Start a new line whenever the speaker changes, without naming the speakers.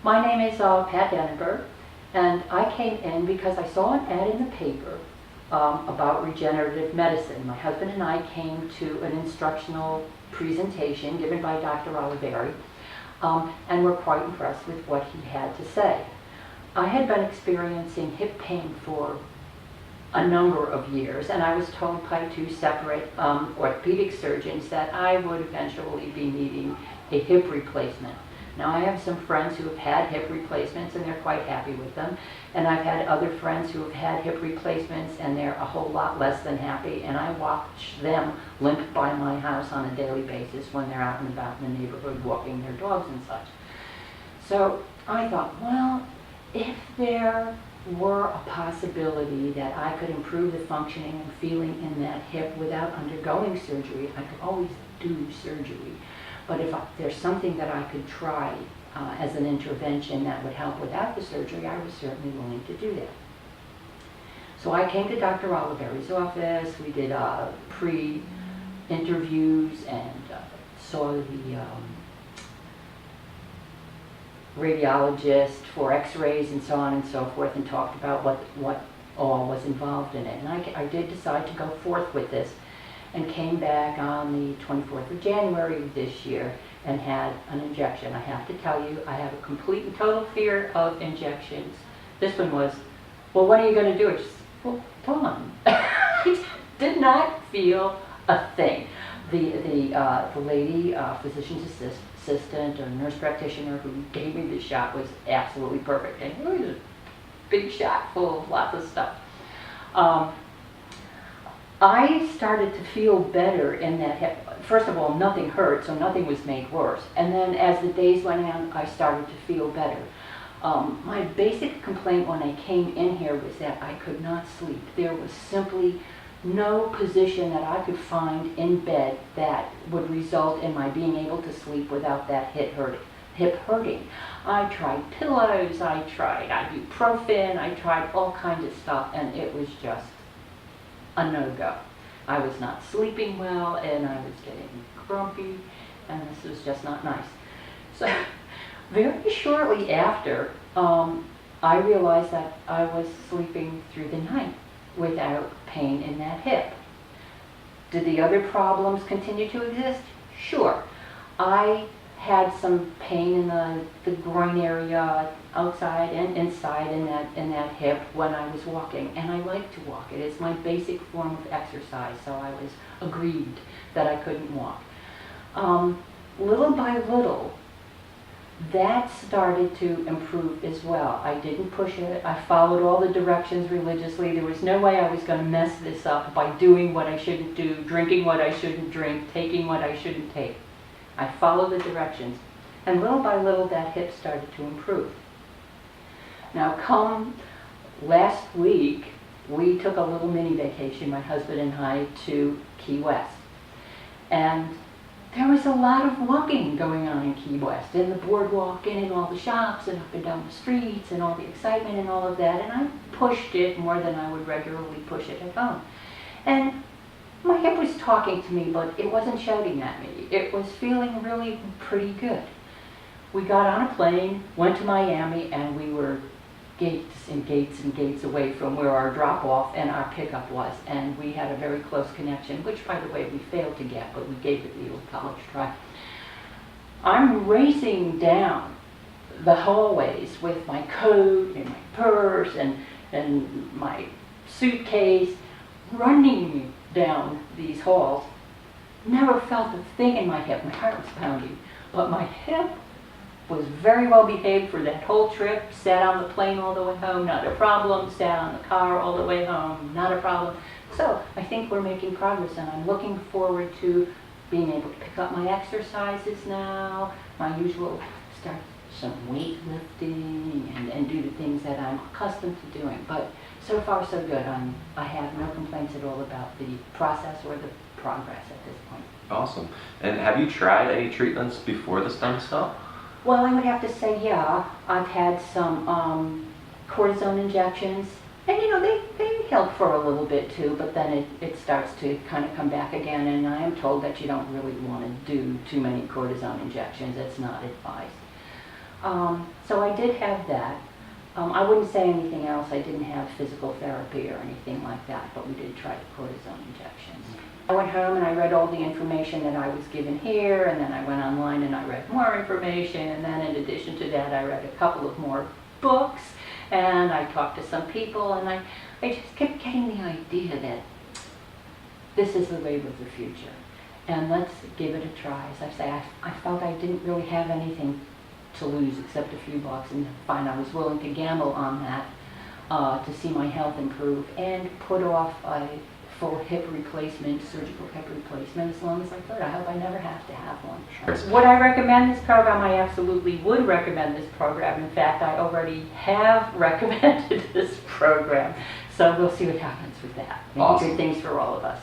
My name is Pat Dannenberg, and I came in because I saw an ad in the paper about regenerative medicine. My husband and I came to an instructional presentation given by Dr. Oliveri, and were quite impressed with what he had to say. I had been experiencing hip pain for a number of years, and I was told by two separate orthopedic surgeons that I would eventually be needing a hip replacement. Now, I have some friends who have had hip replacements and they're quite happy with them, and I've had other friends who have had hip replacements and they're a whole lot less than happy, and I watch them limp by my house on a daily basis when they're out and about in the neighborhood walking their dogs and such. So I thought, well, if there were a possibility that I could improve the functioning and feeling in that hip without undergoing surgery, I could always do surgery. But if there's something that I could try as an intervention that would help without the surgery, I was certainly willing to do that. So I came to Dr. Oliveri's office. We did pre-interviews and saw the radiologist for x-rays and so on and so forth, and talked about what all was involved in it. And I did decide to go forth with this, and came back on the 24th of January of this year and had an injection. I have to tell you, I have a complete and total fear of injections. This one was, well, what are you going to do? It's just, well, done. I did not feel a thing. The lady, physician's assistant or nurse practitioner who gave me the shot was absolutely perfect. And it was a big shot full of lots of stuff. I started to feel better in that hip. First of all, nothing hurt, so nothing was made worse. And then as the days went on, I started to feel better. My basic complaint when I came in here was that I could not sleep. There was simply no position that I could find in bed that would result in my being able to sleep without that hip hurting. I tried pillows, I tried ibuprofen, I tried all kinds of stuff, and it was just a no-go. I was not sleeping well, and I was getting grumpy, and this was just not nice. So very shortly after, I realized that I was sleeping through the night without pain in that hip. Did the other problems continue to exist? Sure. I had some pain in the groin area outside and inside in that hip when I was walking, and I like to walk. It is my basic form of exercise, so I was aggrieved that I couldn't walk. Little by little, that started to improve as well. I didn't push it. I followed all the directions religiously. There was no way I was going to mess this up by doing what I shouldn't do, drinking what I shouldn't drink, taking what I shouldn't take. I followed the directions, and little by little that hip started to improve. Now, come last week, we took a little mini vacation, my husband and I, to Key West. And there was a lot of walking going on in Key West, in the boardwalk and in all the shops and up and down the streets and all the excitement and all of that, and I pushed it more than I would regularly push it at home. And my hip was talking to me, but it wasn't shouting at me. It was feeling really pretty good. We got on a plane, went to Miami, and we were gates and gates and gates away from where our drop-off and our pickup was. And we had a very close connection, which, by the way, we failed to get, but we gave it the old college try. I'm racing down the hallways with my coat and my purse and my suitcase, running down these halls. Never felt a thing in my hip. My heart was pounding, but my hip was very well behaved for that whole trip. Sat on the plane all the way home, not a problem. Sat on the car all the way home, not a problem. So I think we're making progress, and I'm looking forward to being able to pick up my exercises now, my usual, start some weightlifting and do the things that I'm accustomed to doing. But so far so good. I have no complaints at all about the process or the progress at this point.
Awesome. And have you tried any treatments before the stem cell?
Well, I would have to say, yeah. I've had some cortisone injections, and they help for a little bit too, but then it starts to kind of come back again, and I am told that you don't really want to do too many cortisone injections. It's not advised. So I did have that. I wouldn't say anything else. I didn't have physical therapy or anything like that, but we did try the cortisone injections. I went home and I read all the information that I was given here, and then I went online and I read more information, and then in addition to that I read a couple of more books, and I talked to some people, and I just kept getting the idea that this is the wave of the future, and let's give it a try. As I say, I felt I didn't really have anything to lose except a few bucks, and fine, I was willing to gamble on that to see my health improve and put off a full hip replacement, surgical hip replacement, as long as I could. I hope I never have to have one.
Sure.
Would I recommend this program? I absolutely would recommend this program. In fact, I already have recommended this program. So we'll see what happens with that. Maybe
Awesome.
good things for all of us.